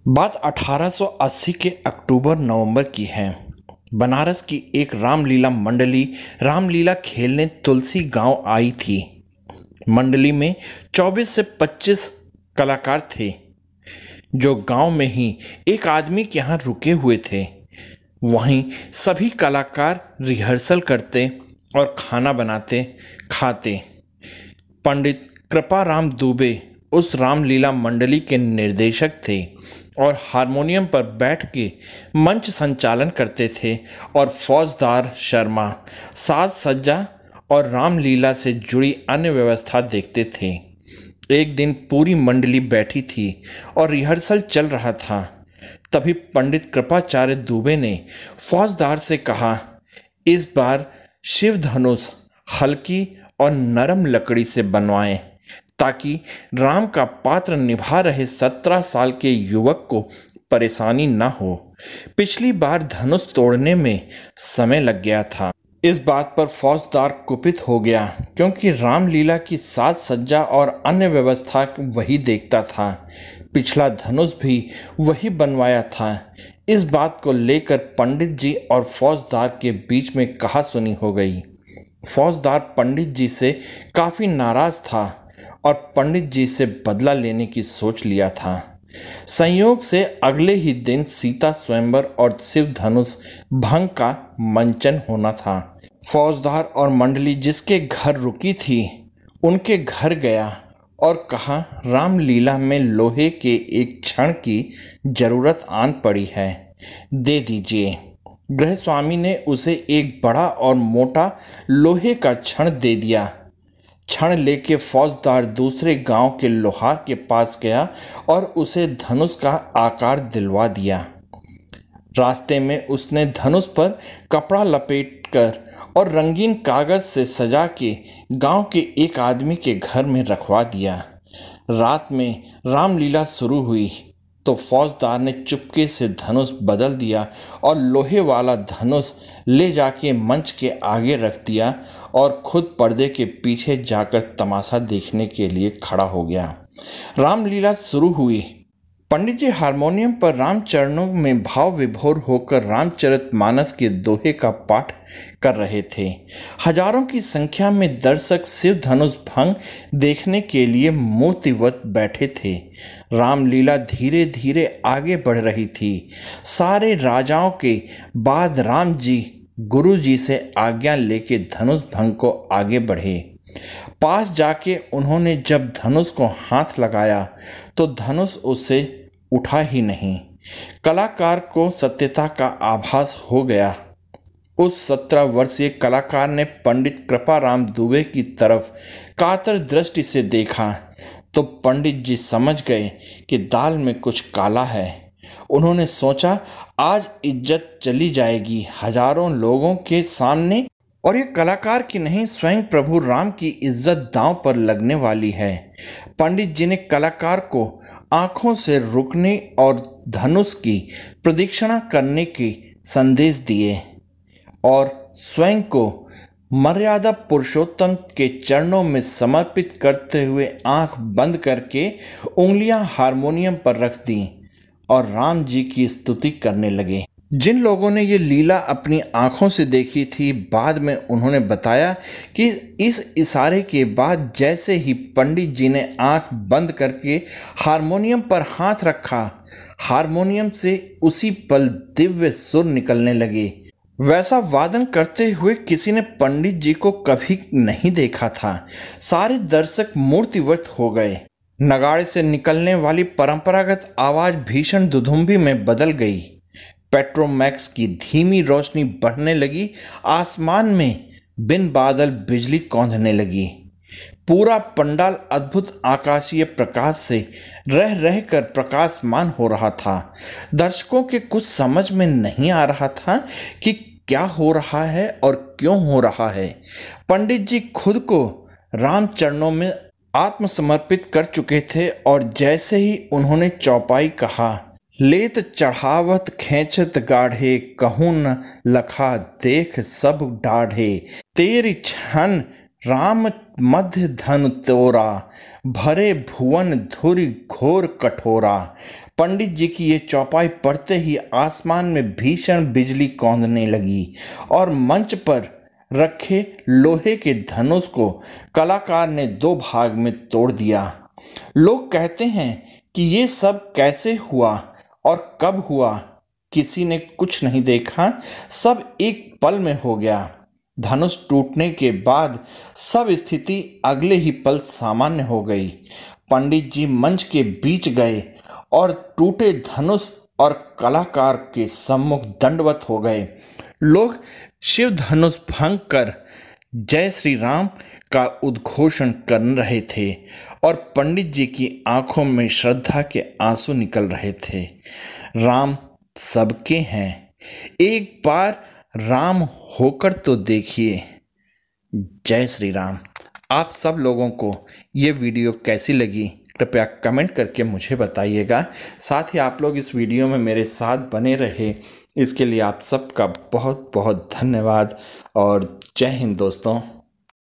बात 1880 के अक्टूबर-नवंबर की है। बनारस की एक रामलीला मंडली रामलीला खेलने तुलसी गांव आई थी। मंडली में 24 से 25 कलाकार थे, जो गांव में ही एक आदमी के यहाँ रुके हुए थे। वहीं सभी कलाकार रिहर्सल करते और खाना बनाते खाते। पंडित कृपाराम दुबे उस रामलीला मंडली के निर्देशक थे और हारमोनियम पर बैठ के मंच संचालन करते थे और फौजदार शर्मा साज सज्जा और रामलीला से जुड़ी अन्य व्यवस्था देखते थे। एक दिन पूरी मंडली बैठी थी और रिहर्सल चल रहा था। तभी पंडित कृपाचार्य दुबे ने फौजदार से कहा, इस बार शिव धनुष हल्की और नरम लकड़ी से बनवाएं, ताकि राम का पात्र निभा रहे 17 साल के युवक को परेशानी न हो। पिछली बार धनुष तोड़ने में समय लग गया था। इस बात पर फौजदार कुपित हो गया, क्योंकि रामलीला की साज सज्जा और अन्य व्यवस्था वही देखता था। पिछला धनुष भी वही बनवाया था। इस बात को लेकर पंडित जी और फौजदार के बीच में कहा सुनी हो गई। फौजदार पंडित जी से काफ़ी नाराज था और पंडित जी से बदला लेने की सोच लिया था। संयोग से अगले ही दिन सीता स्वयंवर और शिव धनुष भंग का मंचन होना था। फौजदार और मंडली जिसके घर रुकी थी, उनके घर गया और कहा, रामलीला में लोहे के एक क्षण की जरूरत आन पड़ी है, दे दीजिए। गृहस्वामी ने उसे एक बड़ा और मोटा लोहे का छड़ दे दिया। छड़ लेके फौजदार दूसरे गांव के लोहार के पास गया और उसे धनुष का आकार दिलवा दिया। रास्ते में उसने धनुष पर कपड़ा लपेटकर और रंगीन कागज से सजा के गांव के एक आदमी के घर में रखवा दिया। रात में रामलीला शुरू हुई तो फौजदार ने चुपके से धनुष बदल दिया और लोहे वाला धनुष ले जाके मंच के आगे रख दिया और खुद पर्दे के पीछे जाकर तमाशा देखने के लिए खड़ा हो गया। रामलीला शुरू हुई। पंडित जी हारमोनियम पर रामचरणों में भाव विभोर होकर रामचरितमानस के दोहे का पाठ कर रहे थे। हजारों की संख्या में दर्शक शिव धनुष भंग देखने के लिए मूर्तिवत बैठे थे। रामलीला धीरे धीरे आगे बढ़ रही थी। सारे राजाओं के बाद राम जी गुरु जी से आज्ञा लेके धनुष भंग को आगे बढ़े। पास जाके उन्होंने जब धनुष को हाथ लगाया तो धनुष उसे उठा ही नहीं। कलाकार को सत्यता का आभास हो गया। उस 17 वर्षीय कलाकार ने पंडित कृपाराम दुबे की तरफ कातर दृष्टि से देखा तो पंडित जी समझ गए कि दाल में कुछ काला है। उन्होंने सोचा, आज इज्जत चली जाएगी हजारों लोगों के सामने, और ये कलाकार की नहीं, स्वयं प्रभु राम की इज्जत दांव पर लगने वाली है। पंडित जी ने कलाकार को आंखों से रुकने और धनुष की प्रदक्षिणा करने के संदेश दिए और स्वयं को मर्यादा पुरुषोत्तम के चरणों में समर्पित करते हुए आंख बंद करके उंगलियां हारमोनियम पर रख दी और राम जी की स्तुति करने लगे। जिन लोगों ने ये लीला अपनी आंखों से देखी थी, बाद में उन्होंने बताया कि इस इशारे के बाद जैसे ही पंडित जी ने आंख बंद करके हारमोनियम पर हाथ रखा, हारमोनियम से उसी पल दिव्य सुर निकलने लगे। वैसा वादन करते हुए किसी ने पंडित जी को कभी नहीं देखा था। सारे दर्शक मूर्तिवत हो गए। नगाड़े से निकलने वाली परंपरागत आवाज भीषण दुधुम्बी में बदल गई। पेट्रोमैक्स की धीमी रोशनी बढ़ने लगी। आसमान में बिन बादल बिजली कौंधने लगी। पूरा पंडाल अद्भुत आकाशीय प्रकाश से रह रहकर प्रकाशमान हो रहा था। दर्शकों के कुछ समझ में नहीं आ रहा था कि क्या हो रहा है और क्यों हो रहा है। पंडित जी खुद को राम चरणों में आत्मसमर्पित कर चुके थे और जैसे ही उन्होंने चौपाई कहा, लेत चढ़ावत खींचत गाढ़े, कहूँ न लखा देख सब डाढ़े, तेरी छन राम मध्य धन तोरा, भरे भुवन धुरि घोर कठोरा। पंडित जी की ये चौपाई पढ़ते ही आसमान में भीषण बिजली कौंधने लगी और मंच पर रखे लोहे के धनुष को कलाकार ने दो भाग में तोड़ दिया। लोग कहते हैं कि ये सब कैसे हुआ और कब हुआ, किसी ने कुछ नहीं देखा, सब एक पल में हो गया। धनुष टूटने के बाद सब स्थिति अगले ही पल सामान्य हो गई। पंडित जी मंच के बीच गए और टूटे धनुष और कलाकार के सम्मुख दंडवत हो गए। लोग शिव धनुष भंग कर जय श्री राम का उद्घोषण कर रहे थे और पंडित जी की आंखों में श्रद्धा के आंसू निकल रहे थे। राम सबके हैं, एक बार राम होकर तो देखिए। जय श्री राम। आप सब लोगों को ये वीडियो कैसी लगी कृपया कमेंट करके मुझे बताइएगा। साथ ही आप लोग इस वीडियो में मेरे साथ बने रहे, इसके लिए आप सबका बहुत बहुत धन्यवाद और जय हिंद दोस्तों।